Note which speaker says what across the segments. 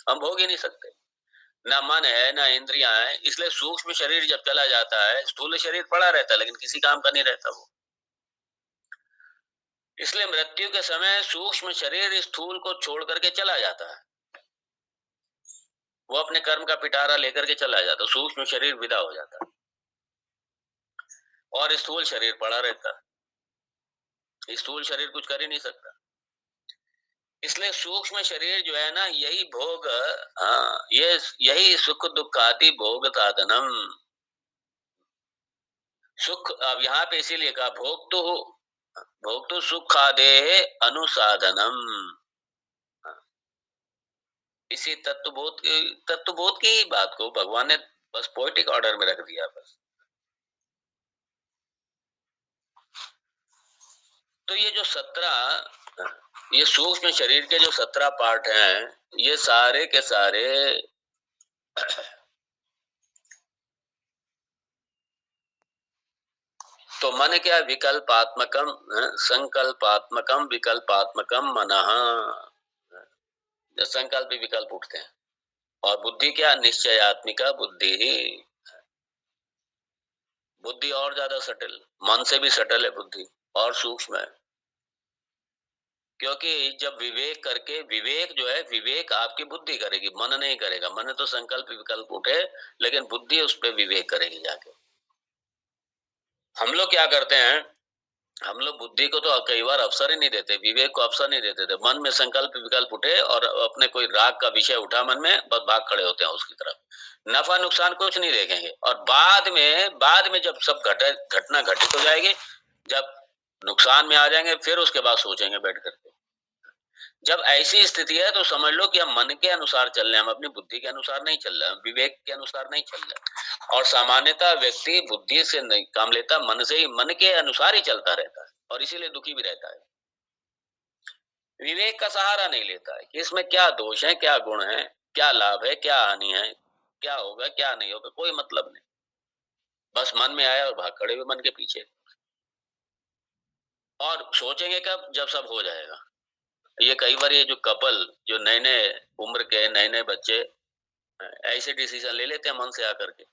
Speaker 1: हम भोग ही नहीं सकते। ना मन है, ना इंद्रियां हैं, इसलिए सूक्ष्म शरीर जब चला जाता है, स्थूल शरीर पड़ा रहता है लेकिन किसी काम का नहीं रहता वो। इसलिए मृत्यु के समय सूक्ष्म शरीर स्थूल को छोड़ करके चला जाता है। वो अपने कर्म का पिटारा लेकर के चला जाता है, सूक्ष्म शरीर विदा हो जाता है और स्थूल शरीर पड़ा रहता है। स्थूल शरीर कुछ कर ही नहीं सकता। इसलिए सूक्ष्म शरीर जो है ना, यही भोग, हाँ, ये यही सुख दुख आदि भोग साधनम। सुख, अब यहाँ पे इसीलिए कहा भोग तो सुख आदे अनुसाधनम। इसी तत्वबोध की ही बात को भगवान ने बस पोएटिक ऑर्डर में रख दिया बस। तो ये जो 17, ये सूक्ष्म शरीर के जो 17 पार्ट हैं, ये सारे के सारे तो मन क्या, विकल्पात्मकम, संकल्पात्मकम विकल्पात्मकम मनः। जो संकल्प विकल्प उठते हैं। और बुद्धि क्या, निश्चयात्मिका बुद्धि ही। बुद्धि और ज्यादा सटल, मन से भी सटल है बुद्धि, और सूक्ष्म है। क्योंकि जब विवेक करके, विवेक जो है, विवेक आपकी बुद्धि करेगी, मन नहीं करेगा। मन तो संकल्प विकल्प उठे, लेकिन बुद्धि उस पर विवेक करेगी जाके। हम लोग क्या करते हैं, हम लोग बुद्धि को तो कई बार अवसर ही नहीं देते, विवेक को अवसर नहीं देते थे। मन में संकल्प विकल्प उठे और अपने कोई राग का विषय उठा मन में, बस भाग खड़े होते हैं उसकी तरफ। नफा नुकसान कुछ नहीं देखेंगे। और बाद में जब सब घटना घटित हो जाएगी, जब नुकसान में आ जाएंगे, फिर उसके बाद सोचेंगे बैठ करके। जब ऐसी स्थिति है तो समझ लो कि हम मन के अनुसार चल रहे हैं, हम अपनी बुद्धि के अनुसार नहीं चल रहे, हम विवेक के अनुसार नहीं चल रहे। और सामान्यतः व्यक्ति बुद्धि से नहीं काम लेता, मन से ही, मन के अनुसार ही चलता रहता है, और इसीलिए दुखी भी रहता है। विवेक का सहारा नहीं लेता है कि इसमें क्या दोष है, क्या गुण है, क्या लाभ है, क्या हानि है, क्या होगा क्या नहीं होगा, कोई मतलब नहीं। बस मन में आया और भाग खड़े हुए मन के पीछे। और सोचेंगे कब, जब सब हो जाएगा। ये कई बार ये जो कपल, जो नए नए उम्र के नए नए बच्चे ऐसे डिसीजन ले लेते हैं मन से आकर के,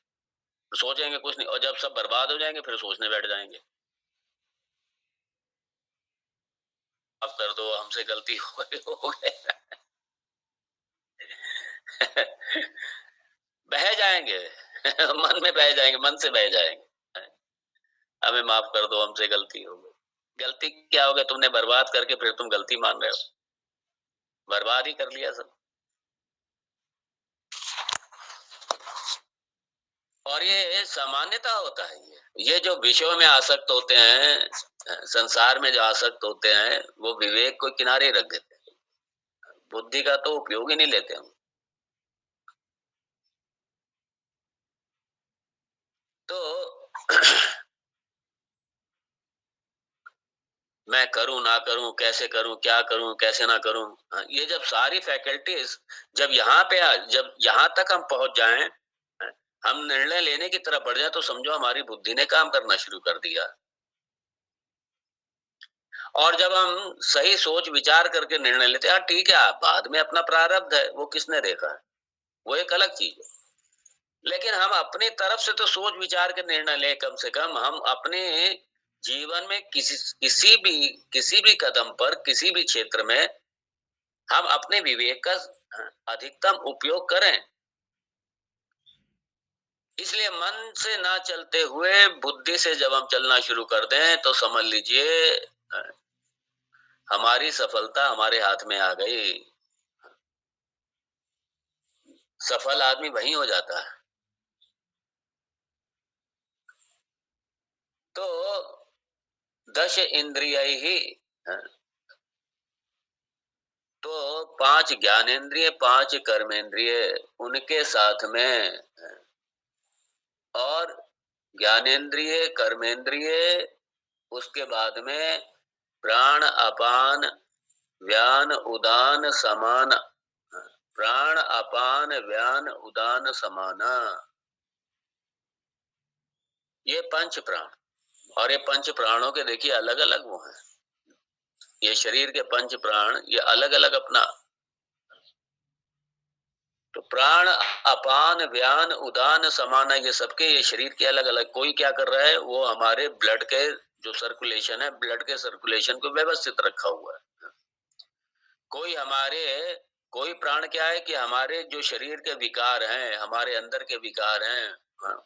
Speaker 1: सोचेंगे कुछ नहीं, और जब सब बर्बाद हो जाएंगे फिर सोचने बैठ जाएंगे। अब कर दो, हमसे गलती हो गई। बह जाएंगे। मन में बह जाएंगे, मन से बह जाएंगे। हमें माफ कर दो, हमसे गलती हो गई। गलती क्या हो गया, तुमने बर्बाद करके फिर तुम गलती मान रहे हो। बर्बाद ही कर लिया सब। और ये सामान्यता होता है। ये जो विषयों में आसक्त होते हैं, संसार में जो आसक्त होते हैं, वो विवेक को किनारे रख देते हैं, बुद्धि का तो उपयोग ही नहीं लेते हम। तो मैं करूं ना करूं, कैसे करूं, क्या करूं, कैसे ना करूं, ये जब सारी फैकल्टीज जब यहाँ पे जब यहाँ तक हम पहुंच जाएं, हम निर्णय लेने की तरफ बढ़ जाए, तो समझो हमारी बुद्धि ने काम करना शुरू कर दिया। और जब हम सही सोच विचार करके निर्णय लेते हैं, हाँ ठीक है, बाद में अपना प्रारब्ध है, वो किसने देखा है, वो एक अलग चीज है। लेकिन हम अपनी तरफ से तो सोच विचार के निर्णय लें, कम से कम हम अपने जीवन में किसी भी कदम पर, किसी भी क्षेत्र में हम अपने विवेक का अधिकतम उपयोग करें। इसलिए मन से ना चलते हुए बुद्धि से जब हम चलना शुरू कर दें, तो समझ लीजिए हमारी सफलता हमारे हाथ में आ गई। सफल आदमी वही हो जाता है। तो दश इंद्रिय ही, तो 5 ज्ञानेंद्रिय, 5 कर्मेंद्रिय, उनके साथ में, और ज्ञानेंद्रिय, कर्मेंद्रिय, उसके बाद में प्राण अपान व्यान उदान समान, प्राण अपान व्यान उदान समाना, ये पंच प्राण। और ये पंच प्राणों के देखिए अलग अलग वो हैं। ये शरीर के पंच प्राण, ये अलग अलग अपना प्राण, अपान, व्यान, उदान, समान, ये सबके, ये शरीर के अलग अलग, कोई क्या कर रहा है, वो हमारे ब्लड के जो सर्कुलेशन है, ब्लड के सर्कुलेशन को व्यवस्थित रखा हुआ है। कोई हमारे, कोई प्राण क्या है कि हमारे जो शरीर के विकार हैं, हमारे अंदर के विकार हैं,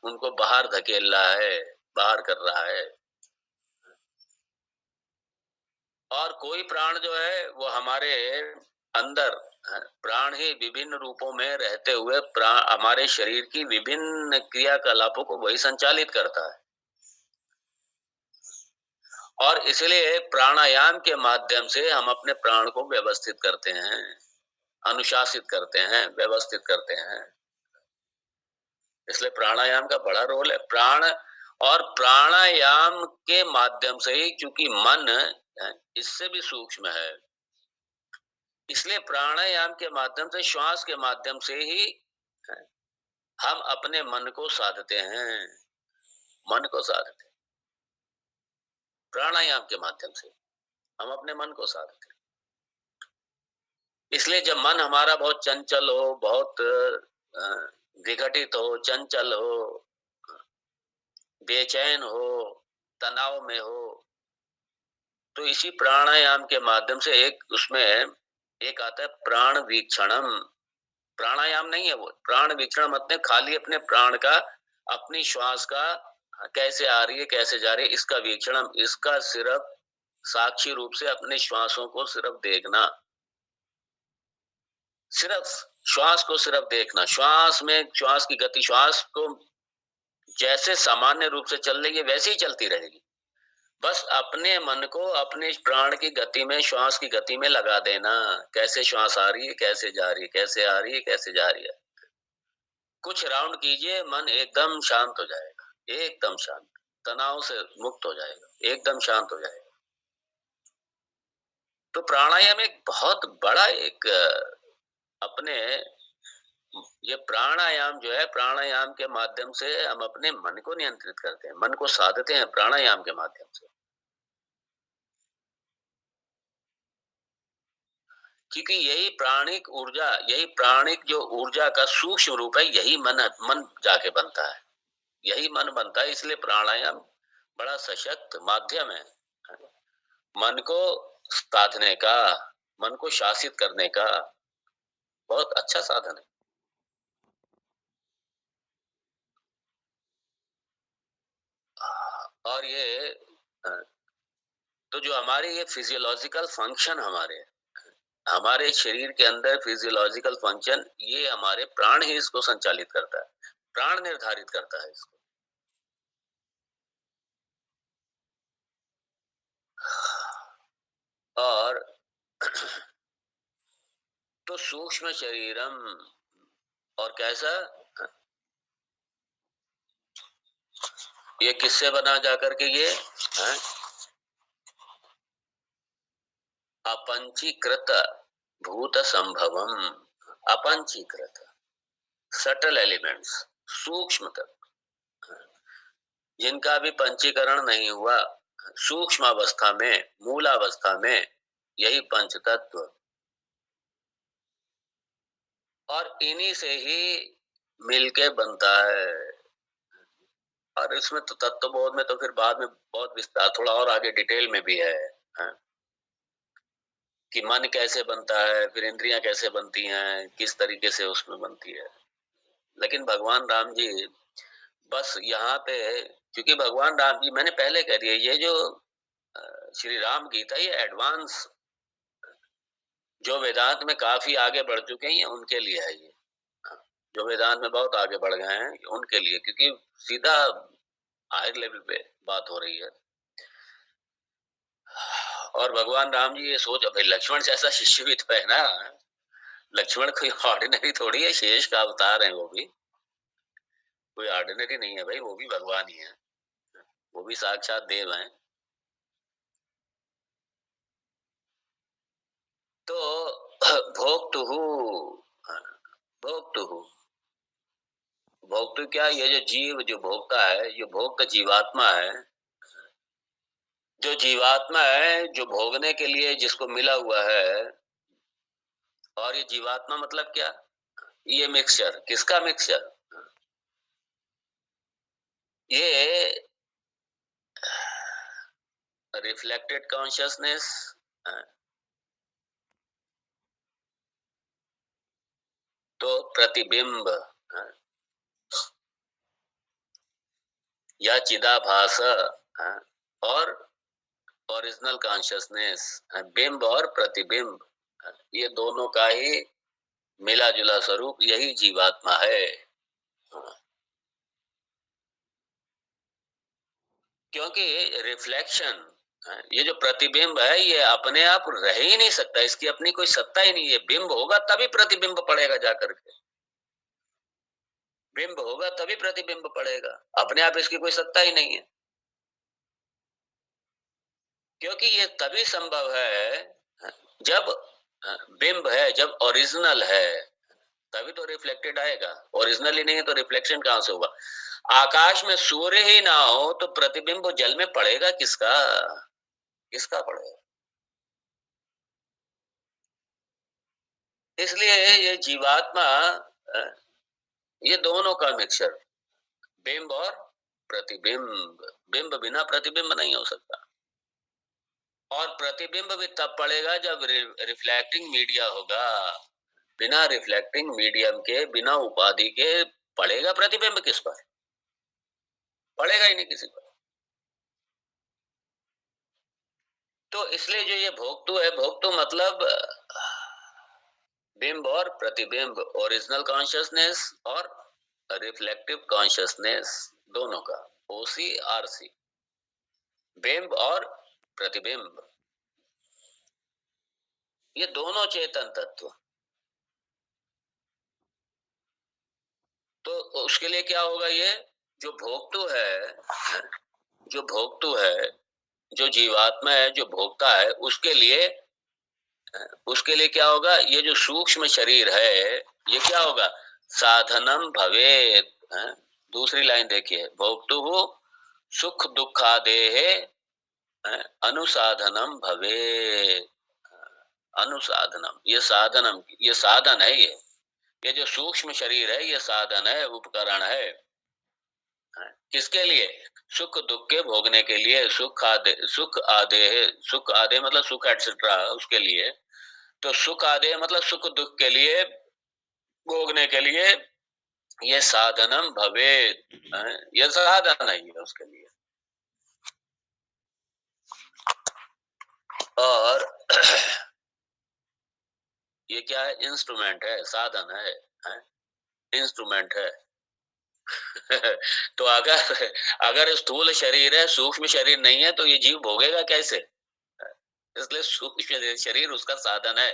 Speaker 1: उनको बाहर धकेल रहा है, बाहर कर रहा है। और कोई प्राण जो है वो हमारे अंदर, प्राण ही विभिन्न रूपों में रहते हुए प्राण हमारे शरीर की विभिन्न क्रियाकलापों को वही संचालित करता है। और इसलिए प्राणायाम के माध्यम से हम अपने प्राण को व्यवस्थित करते हैं, अनुशासित करते हैं, व्यवस्थित करते हैं। इसलिए प्राणायाम का बड़ा रोल है। प्राण, और प्राणायाम के माध्यम से ही, चूंकि मन इससे भी सूक्ष्म है, इसलिए प्राणायाम के माध्यम से, श्वास के माध्यम से ही हम अपने मन को साधते हैं, मन को साधते हैं। प्राणायाम के माध्यम से हम अपने मन को साधते हैं। इसलिए जब मन हमारा बहुत चंचल हो, बहुत विघटित हो, चंचल हो, बेचैन हो, तनाव में हो, तो इसी प्राणायाम के माध्यम से एक उसमें एक आता है प्राण वीक्षणम। प्राणायाम नहीं है वो, प्राण वीक्षण मतलब खाली अपने प्राण का, अपनी श्वास का कैसे आ रही है, कैसे जा रही है, इसका वीक्षण, इसका सिर्फ साक्षी रूप से अपने श्वासों को सिर्फ देखना, सिर्फ श्वास को सिर्फ देखना, श्वास में, श्वास की गति, श्वास को जैसे सामान्य रूप से चल रही है वैसे ही चलती रहेगी। बस अपने मन को अपने प्राण की गति में, श्वास की गति में लगा देना, कैसे श्वास आ रही है, कैसे जा रही है, कैसे आ रही है, कैसे जा रही है। कुछ राउंड कीजिए, मन एकदम शांत हो जाएगा, एकदम शांत, तनाव से मुक्त हो जाएगा, एकदम शांत हो जाएगा। तो प्राणायाम एक बहुत बड़ा एक अपने, ये प्राणायाम जो है, प्राणायाम के माध्यम से हम अपने मन को नियंत्रित करते हैं, मन को साधते हैं प्राणायाम के माध्यम से। क्योंकि यही प्राणिक ऊर्जा, यही प्राणिक जो ऊर्जा का सूक्ष्म रूप है, यही मन जाके बनता है, यही मन बनता है। इसलिए प्राणायाम बड़ा सशक्त माध्यम है मन को साधने का, मन को शासित करने का, बहुत अच्छा साधन है। और ये तो जो हमारे ये फिजियोलॉजिकल फंक्शन, हमारे शरीर के अंदर फिजियोलॉजिकल फंक्शन, ये हमारे प्राण ही इसको संचालित करता है, प्राण निर्धारित करता है इसको। और तो सूक्ष्म शरीरम, और कैसा, ये किससे बना जाकर के ये है? अपंचीकृत भूत संभवम, अपंचीकृत, सटल एलिमेंट्स, सूक्ष्म तत्व, जिनका भी पंचीकरण नहीं हुआ, सूक्ष्म अवस्था में, मूल अवस्था में, यही पंच तत्व, और इन्हीं से ही मिलके बनता है। और इसमें तो तत्वबोध में तो फिर बाद में बहुत विस्तार, थोड़ा और आगे डिटेल में भी है, हाँ? कि मन कैसे बनता है, फिर इंद्रियां कैसे बनती हैं, किस तरीके से उसमें बनती है। लेकिन भगवान राम जी बस यहाँ पे, क्योंकि भगवान राम जी, मैंने पहले कह दिया, ये जो श्री राम गीता, ये एडवांस, जो वेदांत में काफी आगे बढ़ चुके हैं, ये उनके लिए है। ये जो वेदांत में बहुत आगे बढ़ गए हैं, उनके लिए, क्योंकि सीधा हायर लेवल पे बात हो रही है। और भगवान राम जी ये सोच, भाई लक्ष्मण जैसा शिष्य भी तो है ना, लक्ष्मण कोई ऑर्डिनरी थोड़ी है, शेष का अवतार है, वो भी कोई ऑर्डिनरी नहीं है भाई, वो भी भगवान ही है, वो भी साक्षात देव हैं। तो भोक्तु, भोक्तु, भोक्तु क्या, ये जो जीव, जो भोक्ता है, ये भोक्त जीवात्मा है, जो जीवात्मा है, जो भोगने के लिए जिसको मिला हुआ है। और ये जीवात्मा मतलब क्या, ये मिक्सचर किसका मिक्सचर? ये रिफ्लेक्टेड कॉन्शियसनेस, तो प्रतिबिंब या चिदाभास, और ओरिजिनल कॉन्शियसनेस, बिंब और प्रतिबिंब, ये दोनों का ही मिला जुला स्वरूप यही जीवात्मा है। क्योंकि रिफ्लेक्शन, ये जो प्रतिबिंब है ये अपने आप रह ही नहीं सकता, इसकी अपनी कोई सत्ता ही नहीं है। बिंब होगा तभी प्रतिबिंब पड़ेगा जाकर के, बिंब होगा तभी प्रतिबिंब पड़ेगा, अपने आप इसकी कोई सत्ता ही नहीं है। क्योंकि ये तभी संभव है जब बिंब है, जब ओरिजिनल है, तभी तो रिफ्लेक्टेड आएगा। ओरिजिनल ही नहीं है तो रिफ्लेक्शन कहां से होगा? आकाश में सूर्य ही ना हो तो प्रतिबिंब जल में पड़ेगा किसका? किसका पड़ेगा? इसलिए ये जीवात्मा ये दोनों का मिक्सचर, बिंब और प्रतिबिंब। बिंब बिना प्रतिबिंब नहीं हो सकता, और प्रतिबिंब भी तब पड़ेगा जब रिफ्लेक्टिंग मीडिया होगा। बिना रिफ्लेक्टिंग मीडियम के, बिना उपाधि के पड़ेगा प्रतिबिंब किस पर? पड़ेगा ही नहीं किसी पर। तो इसलिए जो ये भोक्तु है, भोक्तु मतलब बिंब और प्रतिबिंब, ओरिजिनल कॉन्शियसनेस और रिफ्लेक्टिव कॉन्शियसनेस, दोनों का, ओसी आरसी, बिंब और प्रतिबिंब, ये दोनों चेतन तत्व। तो उसके लिए क्या होगा? ये जो भोक्तु है, जो भोक्तु है, जो जीवात्मा है, जो भोक्ता है, उसके लिए क्या होगा? ये जो सूक्ष्म शरीर है, ये क्या होगा? साधनम भवेत। दूसरी लाइन देखिए, भोक्तु सुख दुखादेह अनुसाधनम भवेत। अनुसाधनम, ये साधनम, ये साधन है। ये जो सूक्ष्म शरीर है ये साधन है, उपकरण है। किसके लिए? सुख दुख के भोगने के लिए। सुख आदे, सुख आदे, सुख आदे मतलब सुख एटसेट्रा, उसके लिए। तो सुख आदे मतलब सुख दुख के लिए, भोगने के लिए ये साधनम भवेत, ये साधन है ये उसके लिए। और ये क्या है? इंस्ट्रूमेंट है, साधन है, इंस्ट्रूमेंट है। तो अगर स्थूल शरीर है, सूक्ष्म शरीर नहीं है, तो ये जीव भोगेगा कैसे? इसलिए सूक्ष्म शरीर उसका साधन है।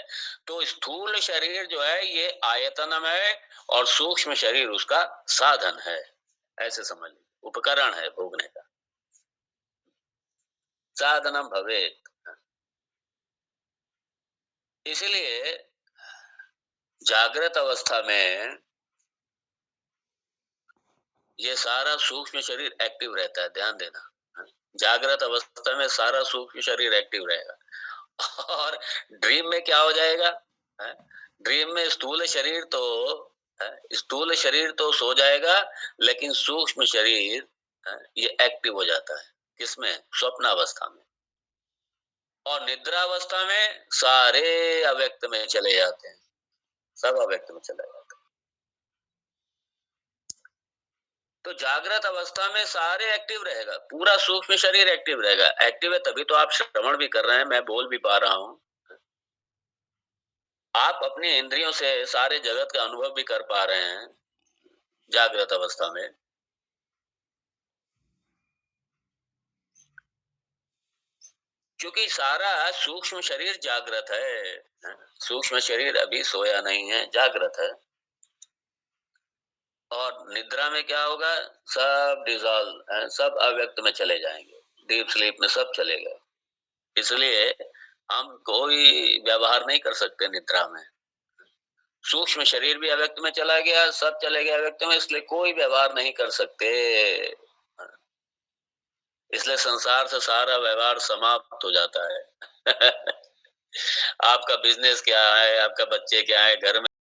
Speaker 1: तो स्थूल शरीर जो है ये आयतनम है, और सूक्ष्म शरीर उसका साधन है। ऐसे समझ लीजिए, उपकरण है भोगने का। साधनम भवेत। इसलिए जागृत अवस्था में ये सारा सूक्ष्म शरीर एक्टिव रहता है, ध्यान देना। जागृत अवस्था में सारा सूक्ष्म शरीर एक्टिव रहेगा। और ड्रीम में क्या हो जाएगा? ड्रीम में स्थूल शरीर तो सो जाएगा, लेकिन सूक्ष्म शरीर ये एक्टिव हो जाता है। किसमें? स्वप्नावस्था में। और निद्रावस्था में सारे अव्यक्त में चले जाते हैं, सब अव्यक्त में चले जाते हैं। तो जागृत अवस्था में सारे एक्टिव रहेगा, पूरा सूक्ष्म शरीर एक्टिव रहेगा। एक्टिव है तभी तो आप श्रवण भी कर रहे हैं, मैं बोल भी पा रहा हूं, आप अपने इंद्रियों से सारे जगत का अनुभव भी कर पा रहे हैं जागृत अवस्था में। क्योंकि सारा सूक्ष्म शरीर जागृत है, सूक्ष्म शरीर अभी सोया नहीं है, जागृत है। और निद्रा में क्या होगा? सब डिजॉल्व, सब अव्यक्त में चले जाएंगे, डीप स्लीप में सब चले गए। इसलिए हम कोई व्यवहार नहीं कर सकते निद्रा में। सूक्ष्म शरीर भी अव्यक्त में चला गया, सब चले गए अव्यक्त में, इसलिए कोई व्यवहार नहीं कर सकते। इसलिए संसार से सारा व्यवहार समाप्त हो जाता है। आपका बिजनेस क्या है, आपका बच्चे क्या है, घर में